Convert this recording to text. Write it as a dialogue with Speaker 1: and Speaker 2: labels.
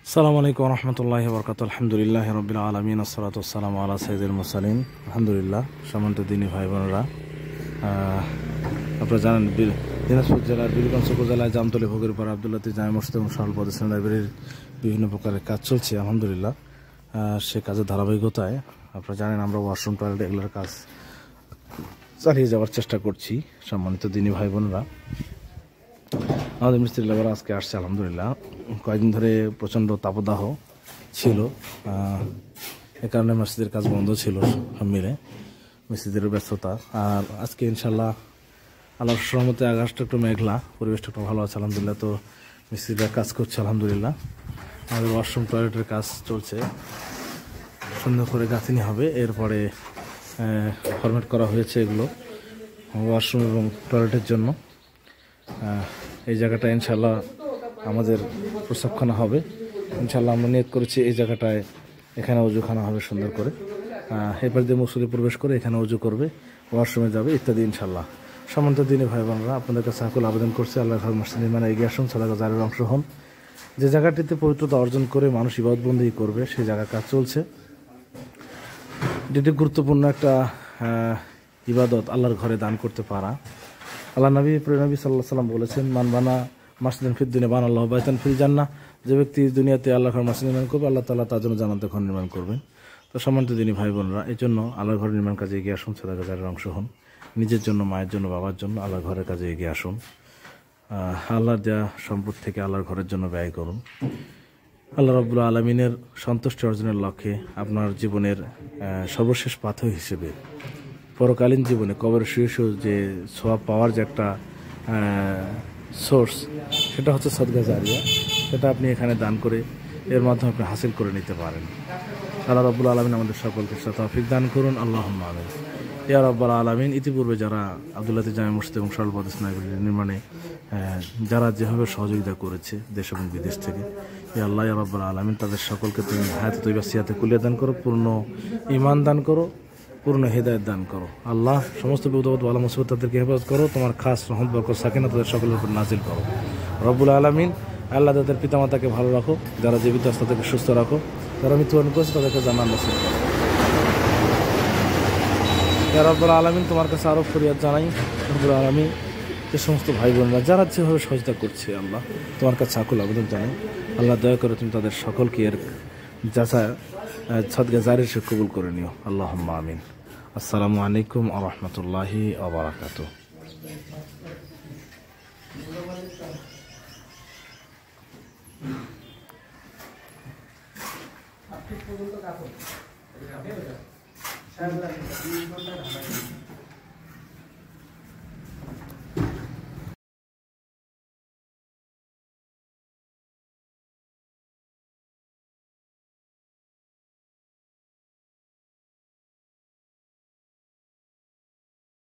Speaker 1: আসসালামু আলাইকুম ওয়া রাহমাতুল্লাহি ওয়া বারাকাতুহু। আলহামদুলিল্লাহি রাব্বিল আলামিন, আসসালাতু ওয়াসসালামু আলা সাইয়্যিদিল মুরসালিন। আলহামদুলিল্লাহ। সম্মানিত দিনী ভাই বোনেরা, আপনারা জানেন দিনাজপুর জেলার বীরগঞ্জ উপজেলায় জামতলী ফকিরপাড়া আব্দুল লতিফ জামে মসজিদ এবং শাহুল প্রতিষ্ঠান লাইব্রেরির বিভিন্ন প্রকারের কাজ চলছে। আলহামদুলিল্লাহ, সে কাজের ধারাবাহিকতায় আপনারা জানেন আমরা ওয়াশরুম, টয়লেট এগুলোর কাজ চালিয়ে যাওয়ার চেষ্টা করছি। সম্মানিত দিনী ভাই বোনেরা, আমাদের মিস্ত্রি লেবার আজকে আসছে। আলহামদুলিল্লাহ, কয়েকদিন ধরে প্রচণ্ড তাপদাহ ছিল, এ কারণে মসজিদের কাজ বন্ধ ছিল সব মিলে, মিস্ত্রিদের ব্যস্ততা। আর আজকে ইনশাল্লাহ আল্লাহর রহমতে আকাশটা একটু মেঘলা, পরিবেশটা একটু ভালো আছে আলহামদুলিল্লাহ। তো মিস্ত্রিরা কাজ করছে আলহামদুলিল্লাহ। আমাদের ওয়াশরুম টয়লেটের কাজ চলছে, সুন্দর করে গাঁথনি হবে। এরপরে ফরম্যাট করা হয়েছে এগুলো ওয়াশরুম এবং টয়লেটের জন্য। এই জায়গাটা ইনশাল্লাহ আমাদের প্রস্রাবখানা হবে। ইনশাল্লাহ আমরা নিয়ত করেছি এই জায়গাটায়, এখানে অজুখানা হবে সুন্দর করে। এরপর দিয়ে মুসল্লি প্রবেশ করে এখানে অজু করবে, ওয়াশরুমে যাবে ইত্যাদি ইনশাল্লাহ। সম্মানিত দিনী ভাই বোনেরা, আপনাদের কাছে আকুল আবেদন করছে, আল্লাহ মসজিদ নির্মাণে এগিয়ে আসুন, সাদাকা জারির অংশ হন। যে জায়গাটিতে পবিত্রতা অর্জন করে মানুষ ইবাদতবন্দি করবে, সেই জায়গার কাজ চলছে। এটি গুরুত্বপূর্ণ একটা ইবাদত, আল্লাহর ঘরে দান করতে পারা। আল্লাহ নবী সাল্লাল্লাহু আলাইহি সাল্লাম বলেছেন, মান বানা মাসজিদান ফিদ দুনিয়া বানা আল্লাহু বাইতান ফিল জান্নাহ। যে ব্যক্তি দুনিয়াতে আল্লাহর ঘর মসজিদ নির্মাণ করবে, আল্লাহ তাআলা তার জন্য জান্নাতের ঘর নির্মাণ করবেন। তো সম্মানিত দিনী ভাই বোনেরা, এই জন্য আল্লাহর ঘর নির্মাণ কাজে এগিয়ে আসুন, সাদাকা জারির অংশ হন। নিজের জন্য, মায়ের জন্য, বাবার জন্য আল্লাহর ঘরের কাজে এগিয়ে আসুন। আল্লাহর দেয়া সম্পদ থেকে আল্লাহর ঘরের জন্য ব্যয় করুন। আল্লাহ রাব্বুল আলামিনের সন্তুষ্টি অর্জনের লক্ষ্যে আপনার জীবনের সর্বশেষ পাথর হিসেবে পরকালীন জীবনে কবর শুয়ে যে সওয়াব পাওয়ার যে একটা সোর্স, সেটা হচ্ছে সাদকা জারিয়া। সেটা আপনি এখানে দান করে এর মাধ্যমে আপনি হাসিল করে নিতে পারেন। আল্লাহ রাব্বুল আলামিন আমাদের সকলকে তৌফিক দান করুন, আল্লাহুম্মা আমিন। ইয়া রাব্বাল আলামিন। ইতিপূর্বে যারা আব্দুল লতিফ জামে মসজিদ এবং শাহুল প্রতিষ্ঠান লাইব্রেরি নির্মাণে যারা যেভাবে সহযোগিতা করেছে দেশ এবং বিদেশ থেকে, ইয়া আল্লাহ ইয়া রাব্বাল আলামিন, তাদের সকলকে তুমি হায়াতে তৈয়বা সিহাতে কুলিয়া দান করো, পূর্ণ ঈমান দান করো, পূর্ণ হেদায়েত দান করো। আল্লাহ সমস্ত বিপদ বালা মুসিবত তাদেরকে হেফাজত করো, তোমার খাস রহমত বরকত সাকিনা তাদের সকলের উপর নাজিল করো রব্বুল আলামিন। আল্লাহ তাদের পিতামাতাকে ভালো রাখো, যারা জীবিত আছে তাদেরকে সুস্থ রাখো, যারা মৃত্যুবরণ করেছে তাদেরকে জান্নাত নসিব করো। ইয়া রব্বুল আলামিন, তোমার কাছে আরও ফরিয়াদ জানাই রব্বুল আলামিন, যে সমস্ত ভাই বোনরা যারা যেভাবে সহযোগিতা করছে, আল্লাহ তোমার কাছে আকুল আবেদন জানাই, আল্লাহ দয়া করে তুমি তাদের সকলকে এর যাচা সাদকা জারির সে কবুল করে নিও, আল্লাহুম্মা আমিন। আসসালামু আলাইকুম ওয়া রাহমাতুল্লাহি ওয়া বারাকাতুহু। আপনি পর্যন্ত কাপড়